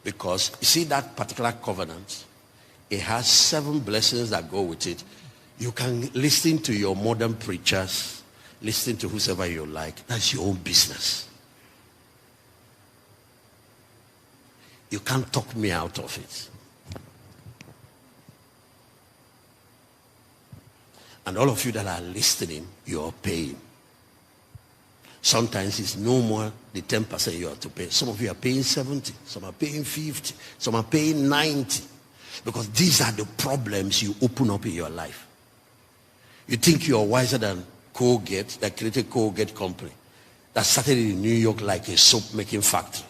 Because you see that particular covenant, it has 7 blessings that go with it. You can listen to your modern preachers, listen to whoever you like. That's your own business. You can't talk me out of it. And all of you that are listening, you're paying. Sometimes it's no more the 10% you have to pay. Some of you are paying 70, some are paying 50, some are paying 90. Because these are the problems you open up in your life. You think you're wiser than Colgate, that created Colgate company, that started in New York like a soap making factory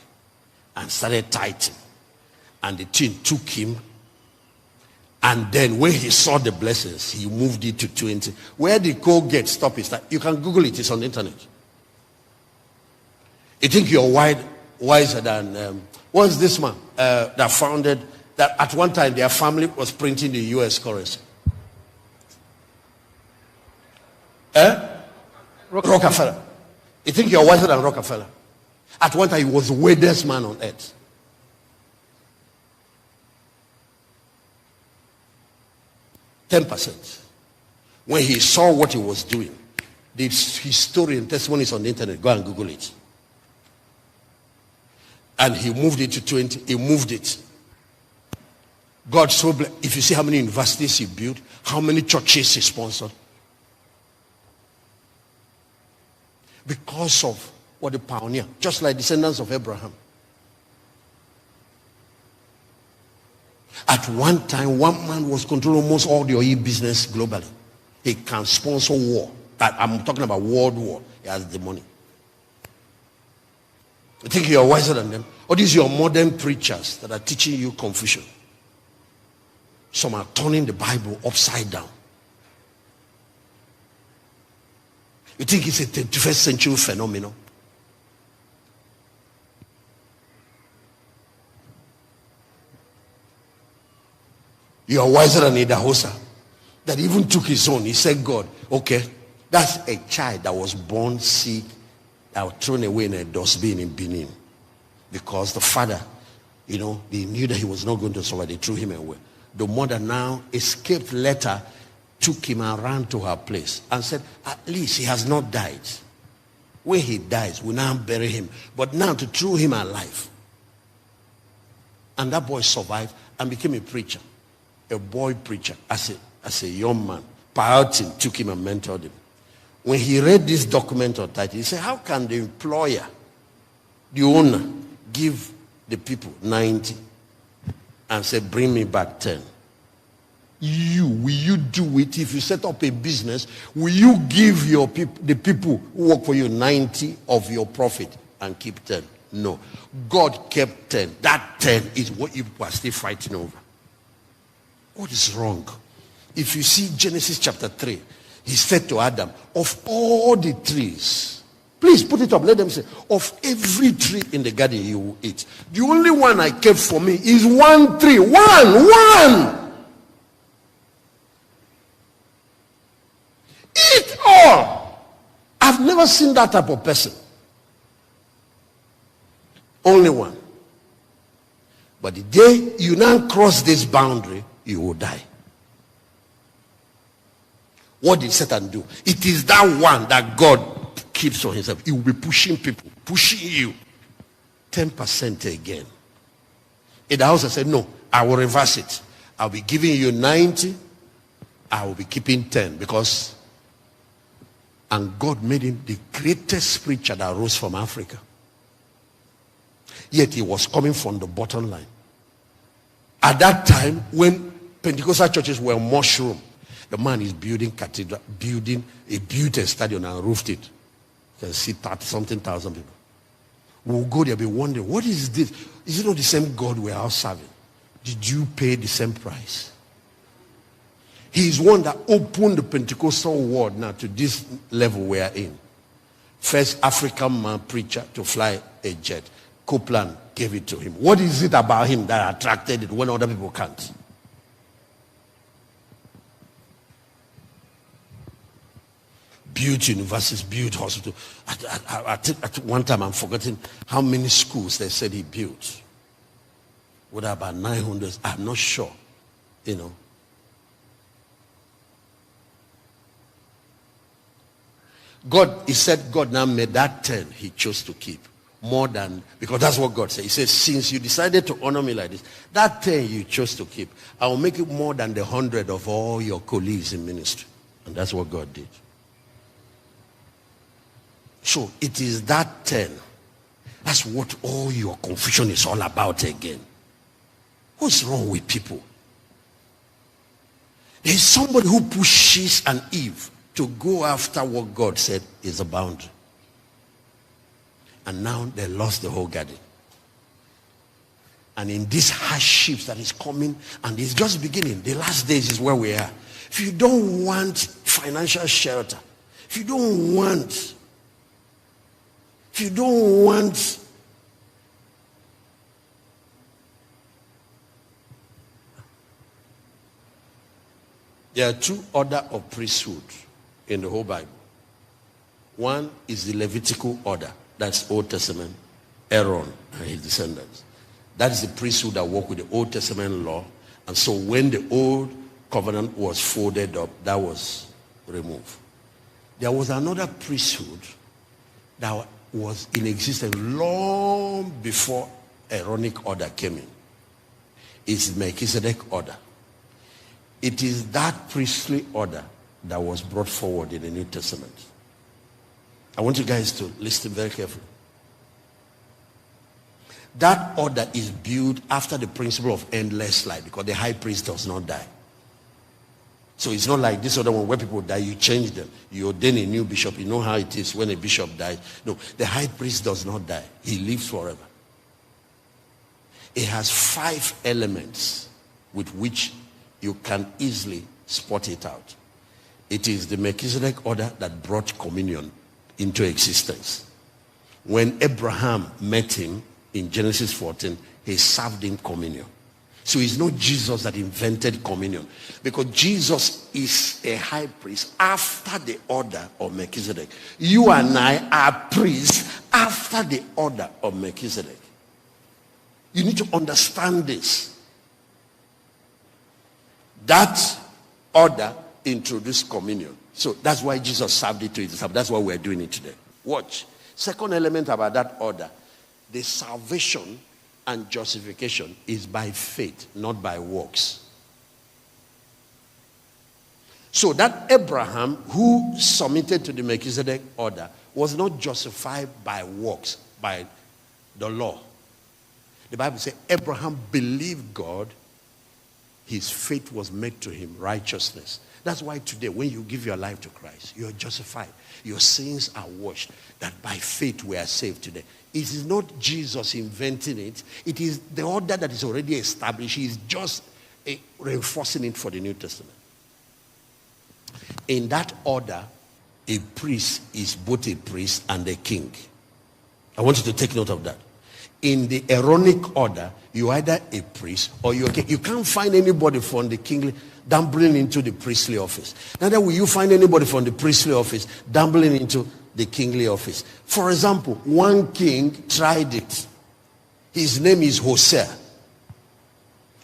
and started tithing. And the thing took him. And then when he saw the blessings, he moved it to 20. Where did Colgate stop his time? You can Google it. It's on the internet. You think you're wiser than, what's this man that founded, that at one time their family was printing the US currency? Rockefeller. You think you're wiser than Rockefeller? At one time he was the wealthiest man on earth. %. When he saw what he was doing, his story and testimonies on the internet, go and Google it. And he moved it to 20. He moved it. God so blessed. If you see how many universities he built, how many churches he sponsored. Because of what the pioneer, just like descendants of Abraham. At one time, one man was controlling almost all the oil business globally. He can sponsor war. I'm talking about world war. He has the money. You think you're wiser than them? Or these are your modern preachers that are teaching you confusion. Some are turning the Bible upside down. You think it's a 21st century phenomenon? You are wiser than Idahosa, that even took his own. He said, God, okay, that's a child that was born sick, that was thrown away in a dustbin in Benin. Because the father, they knew that he was not going to survive. They threw him away. The mother now escaped later, took him and ran to her place and said, at least he has not died. When he dies, we now bury him. But now to throw him alive. And that boy survived and became a preacher. A boy preacher as a young man. Pautin took him and mentored him. When he read this document on tithing, he said, how can the employer, the owner, give the people 90 and say, bring me back 10? Will you do it? If you set up a business, will you give your the people who work for you 90 of your profit and keep 10? No. God kept 10. That 10 is what you people are still fighting over. What is wrong? If you see Genesis chapter 3, he said to Adam, of all the trees, please put it up, let them say, of every tree in the garden you will eat. The only one I kept for me is one tree. One! Eat all! I've never seen that type of person. Only one. But the day you now cross this boundary, you will die. What did Satan do? It is that one that God keeps for himself. He will be pushing people, pushing you. 10% again. In the house I said, no, I will reverse it. I'll be giving you 90. I will be keeping 10 because, and God made him the greatest preacher that rose from Africa. Yet he was coming from the bottom line. At that time, when Pentecostal churches were mushroom, the man is building cathedral, he built a stadium and roofed it. You can see 30-something thousand people. We'll go there, be wondering, what is this? Is it not the same God we are serving? Did you pay the same price? He is one that opened the Pentecostal world now to this level we are in. First African man preacher to fly a jet. Copeland gave it to him. What is it about him that attracted it when other people can't? Built universities, built hospitals. At one time, I'm forgetting how many schools they said he built. What about 900? I'm not sure. You know. God, he said God now made that 10 he chose to keep. More than, because that's what God said. He says, since you decided to honor me like this, that 10 you chose to keep, I will make it more than the 100 of all your colleagues in ministry. And that's what God did. So it is that 10. That's what all your confusion is all about again. What's wrong with people? There's somebody who pushes an Eve to go after what God said is a boundary. And now they lost the whole garden. And in these hardships that is coming, and it's just beginning, the last days is where we are. If you don't want financial shelter, if you don't want, there are two orders of priesthood in the whole Bible. One is the Levitical order. That's Old Testament, Aaron and his descendants. That is the priesthood that worked with the Old Testament law. And so when the old covenant was folded up, that was removed. There was another priesthood that was in existence long before Aaronic order came in. It's Melchizedek order. It is that priestly order that was brought forward in the New Testament. I want you guys to listen very carefully. That order is built after the principle of endless life, because the high priest does not die. So it's not like this other one where people die, you change them. You ordain a new bishop. You know how it is when a bishop dies. No, the high priest does not die. He lives forever. It has 5 elements with which you can easily spot it out. It is the Melchizedek order that brought communion into existence. When Abraham met him in Genesis 14, he served him communion. So it's not Jesus that invented communion, because Jesus is a high priest after the order of Melchizedek. You and I are priests after the order of Melchizedek. You need to understand this. That order introduced communion. So that's why Jesus served it to his disciples. That's why we're doing it today. Watch. Second element about that order. The salvation and justification is by faith, not by works. So that Abraham, who submitted to the Melchizedek order, was not justified by works, by the law. The Bible says Abraham believed God. His faith was made to him righteousness. That's why today, when you give your life to Christ, you're justified. Your sins are washed. That by faith we are saved today. It is not Jesus inventing it. It is the order that is already established. He's just reinforcing it for the New Testament. In that order, a priest is both a priest and a king. I want you to take note of that. In the Aaronic order, you're either a priest or you're a king. You can't find anybody from the kingly dumbling into the priestly office. Neither will you find anybody from the priestly office dumbling into the kingly office. For example, one king tried it. His name is Hosea.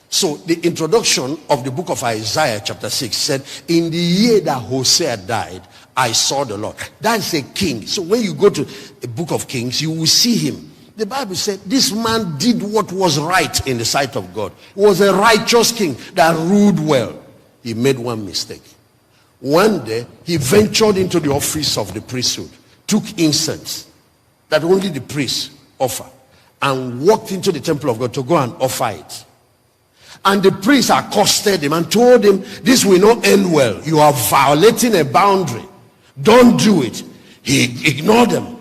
So the introduction of the book of Isaiah chapter 6 said, in the year that Hosea died, I saw the Lord. That's a king. So when you go to the book of Kings, you will see him. The Bible said this man did what was right in the sight of God. He was a righteous king that ruled well. He made one mistake. One day, he ventured into the office of the priesthood, took incense that only the priests offer, and walked into the temple of God to go and offer it. And the priests accosted him and told him, this will not end well. You are violating a boundary. Don't do it. He ignored them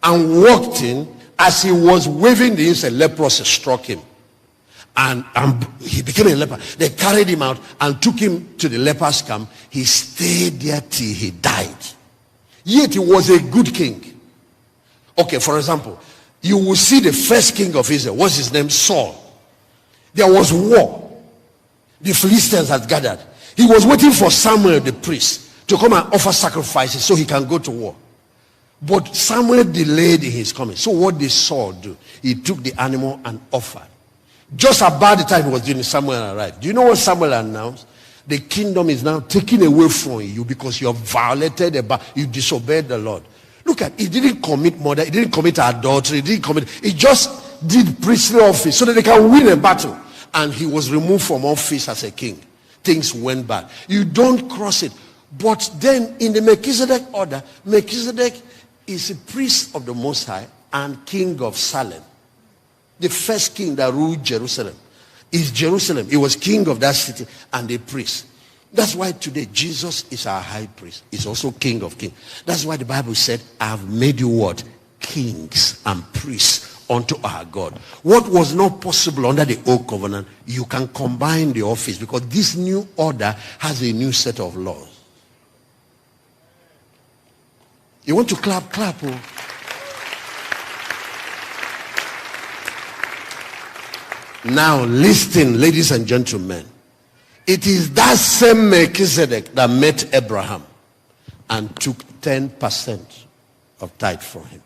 and walked in. As he was waving the incense, leprosy struck him. And he became a leper. They carried him out and took him to the leper's camp. He stayed there till he died. Yet he was a good king. Okay, for example, you will see the first king of Israel. What's his name? Saul. There was war. The Philistines had gathered. He was waiting for Samuel the priest to come and offer sacrifices so he can go to war. But Samuel delayed in his coming. So what did Saul do? He took the animal and offered. Just about the time he was doing it, Samuel arrived. Do you know what Samuel announced? The kingdom is now taken away from you because you have violated you disobeyed the Lord. Look at, he didn't commit murder, he didn't commit adultery, he just did priestly office so that they can win a battle. And he was removed from office as a king. Things went bad. You don't cross it. But then in the Melchizedek order, Melchizedek is a priest of the Most High and king of Salem. The first king that ruled Jerusalem is Jerusalem. He was king of that city and a priest. That's why today Jesus is our high priest. He's also king of kings. That's why the Bible said, I have made you what? Kings and priests unto our God. What was not possible under the old covenant, you can combine the office because this new order has a new set of laws. You want to clap? Clap. Oh. Now listen, ladies and gentlemen. It is that same Melchizedek that met Abraham and took 10% of tithe from him.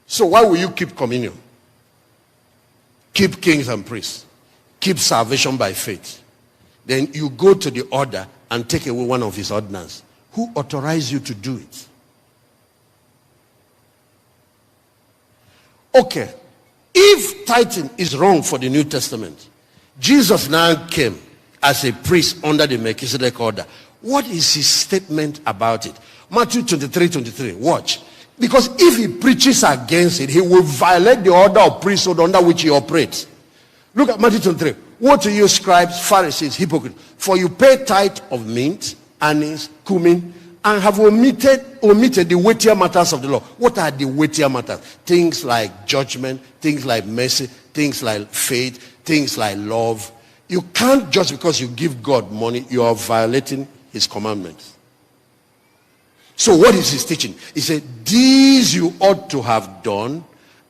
So why will you keep communion? Keep kings and priests. Keep salvation by faith. Then you go to the order and take away one of his ordinances. Who authorized you to do it? Okay. If tithing is wrong for the New Testament, Jesus now came as a priest under the Melchizedek order. What is his statement about it? Matthew 23:23. Watch. Because if he preaches against it, he will violate the order of priesthood under which he operates. Look at Matthew 23. Woe to you, scribes, Pharisees, hypocrites, for you pay tithe of mint, anise, cumin, and have omitted the weightier matters of the law. What are the weightier matters? Things like judgment, things like mercy, things like faith, things like love. You can't just because you give God money, you are violating his commandments. So what is his teaching? He said, these you ought to have done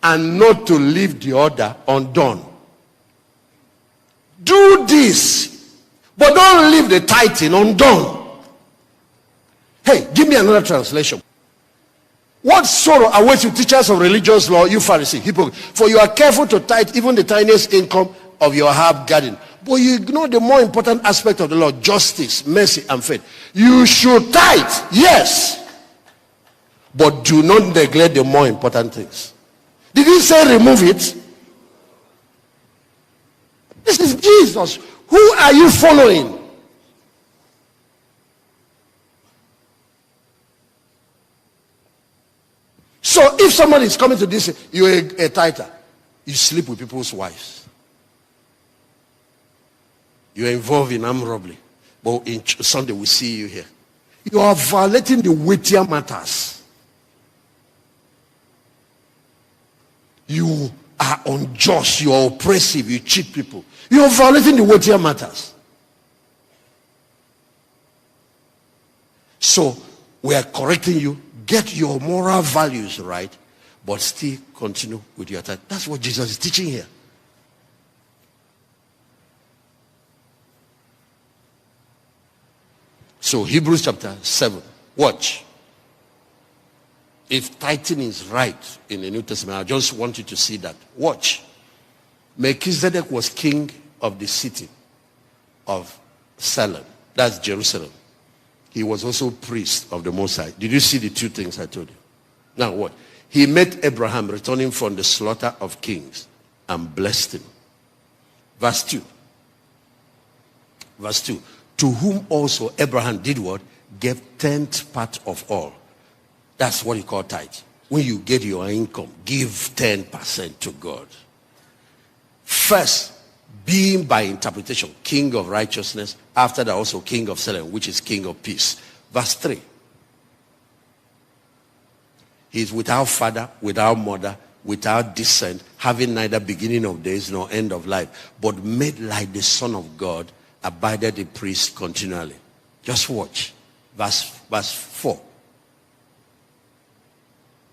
and not to leave the order undone. Do this, but don't leave the tithing undone. Hey, give me another translation. What sorrow awaits you, teachers of religious law, you Pharisee, hypocrite? For you are careful to tithe even the tiniest income of your herb garden, but you ignore the more important aspect of the law, justice, mercy, and faith. You should tithe, yes, but do not neglect the more important things. Did he say remove it? This is Jesus. Who are you following? So if somebody is coming to this, you're a tither. You sleep with people's wives. You're involved in armed robbery. But in Sunday we see you here. You are violating the weightier matters. You are unjust. You are oppressive. You cheat people. You are violating the weightier matters. So we are correcting you. Get your moral values right, but still continue with your tithe. That's what Jesus is teaching here. So Hebrews chapter 7. Watch. If tithing is right in the New Testament, I just want you to see that. Watch. Melchizedek was king of the city of Salem. That's Jerusalem. He was also priest of the Most High. Did you see the two things I told you? Now what? He met Abraham returning from the slaughter of kings and blessed him. Verse 2. Verse 2. To whom also Abraham did what? Gave 10th part of all. That's what you call tithe. When you get your income, give 10% to God. First, being by interpretation, king of righteousness. After that also king of Salem, which is king of peace. Verse 3. He is without father, without mother, without descent, having neither beginning of days nor end of life, but made like the Son of God, abided the priest continually. Just watch. Verse 4.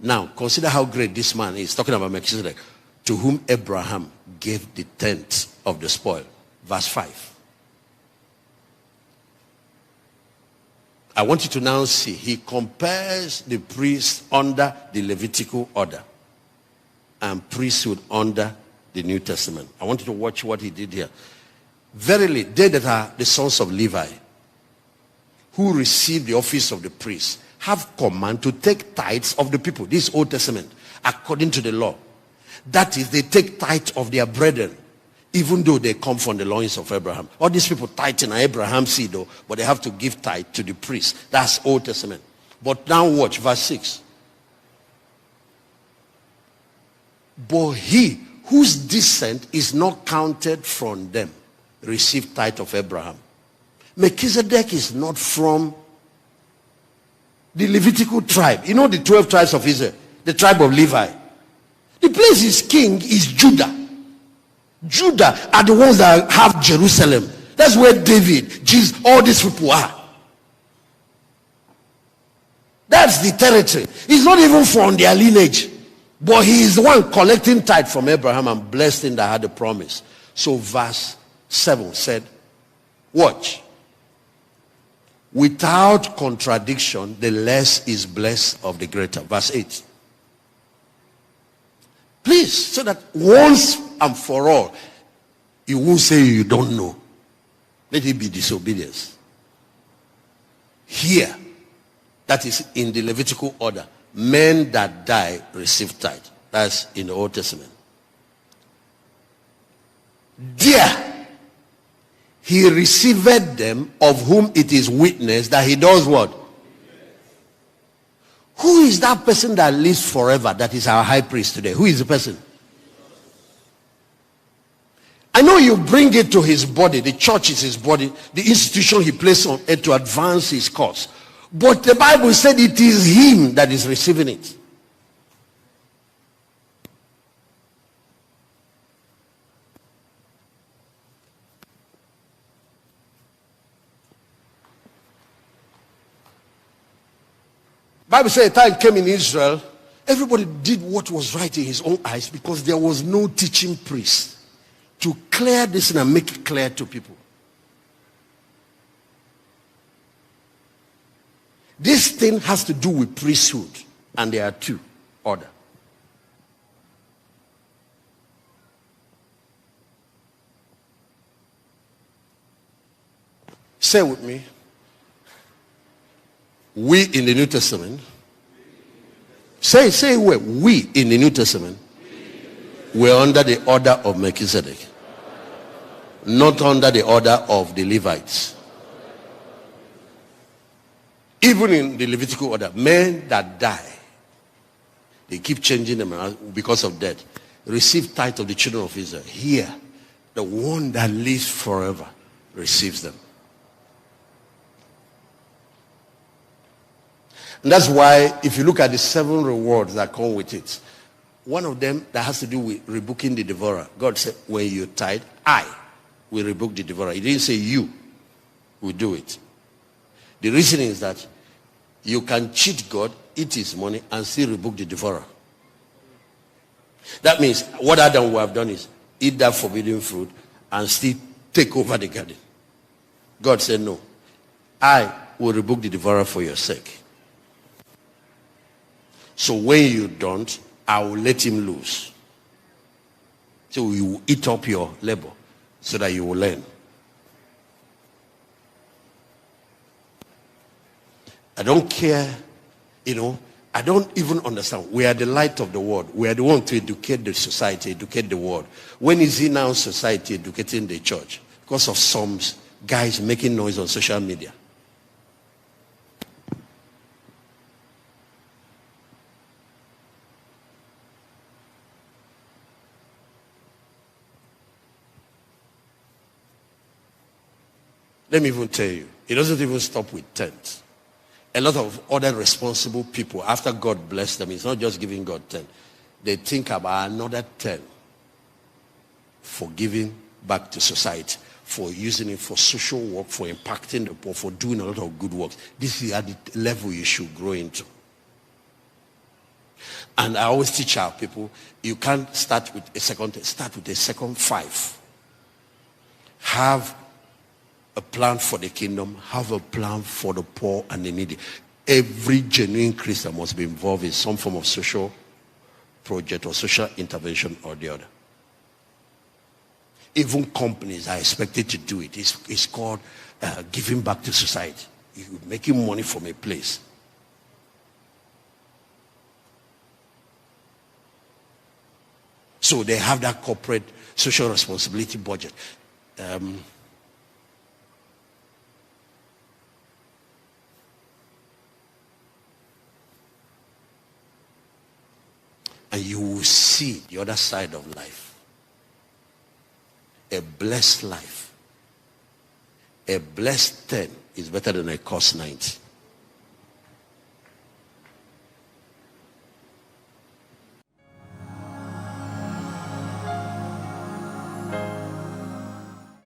Now, consider how great this man is. Talking about Melchizedek. to whom Abraham gave the tenth of the spoil. Verse 5. I want you to now see, he compares the priest under the Levitical order and priesthood under the New Testament. I want you to watch what he did here. Verily, they that are the sons of Levi, who receive the office of the priest, have command to take tithes of the people. This is Old Testament, according to the law. That is, they take tithe of their brethren, even though they come from the loins of Abraham. All these people tithe in Abraham's seed, though, but they have to give tithe to the priest. That's Old Testament. But now watch verse 6. But he whose descent is not counted from them received tithe of Abraham. Melchizedek is not from the Levitical tribe. You know the 12 tribes of Israel, the tribe of Levi. The place is king is Judah. Judah are the ones that have Jerusalem. That's where David, Jesus, all these people are. That's the territory. He's not even from their lineage. But he is the one collecting tithe from Abraham and blessed him that had the promise. So verse 7 said, watch. Without contradiction, the less is blessed of the greater. Verse 8. Please, so that once and for all, you won't say you don't know. Let it be disobedience. Here, that is in the Levitical order, men that die receive tithe. That's in the Old Testament. There, he received them of whom it is witness that he does what? Who is that person that lives forever, that is our high priest today? Who is the person? I know you bring it to his body. The church is his body. The institution he placed on it to advance his cause. But the Bible said it is him that is receiving it. Bible says a time came in Israel, everybody did what was right in his own eyes because there was no teaching priest to clear this and make it clear to people. This thing has to do with priesthood, and there are two order. Say with me. We in the New Testament. Say where? We in the New Testament. We're under the order of Melchizedek. Not under the order of the Levites. Even in the Levitical order, men that die, they keep changing them because of death, receive tithe of the children of Israel. Here, the one that lives forever receives them. And that's why if you look at the 7 rewards that come with it, one of them that has to do with rebuking the devourer. God said, when you tithe, I will rebuke the devourer. He didn't say you will do it. The reason is that you can cheat God, eat his money, and still rebuke the devourer. That means what Adam would have done is eat that forbidden fruit and still take over the garden. God said, no. I will rebuke the devourer for your sake. So when you don't, I will let him loose. So you will eat up your labor so that you will learn. I don't care, I don't even understand. We are the light of the world. We are the one to educate the society, educate the world. When is he now society educating the church? Because of some guys making noise on social media. Let me even tell you, it doesn't even stop with tenth. A lot of other responsible people, after God blessed them, it's not just giving God 10. They think about another 10 for giving back to society, for using it for social work, for impacting the poor, for doing a lot of good works. This is at the level you should grow into. And I always teach our people, you can't start with a second, start with a second 5. Have a plan for the kingdom, have a plan for the poor and the needy. Every genuine Christian must be involved in some form of social project or social intervention or the other. Even companies are expected to do it. It's called giving back to society. You're making money from a place. So they have that corporate social responsibility budget. And you will see the other side of life. A blessed life. A blessed 10 is better than a cursed 90.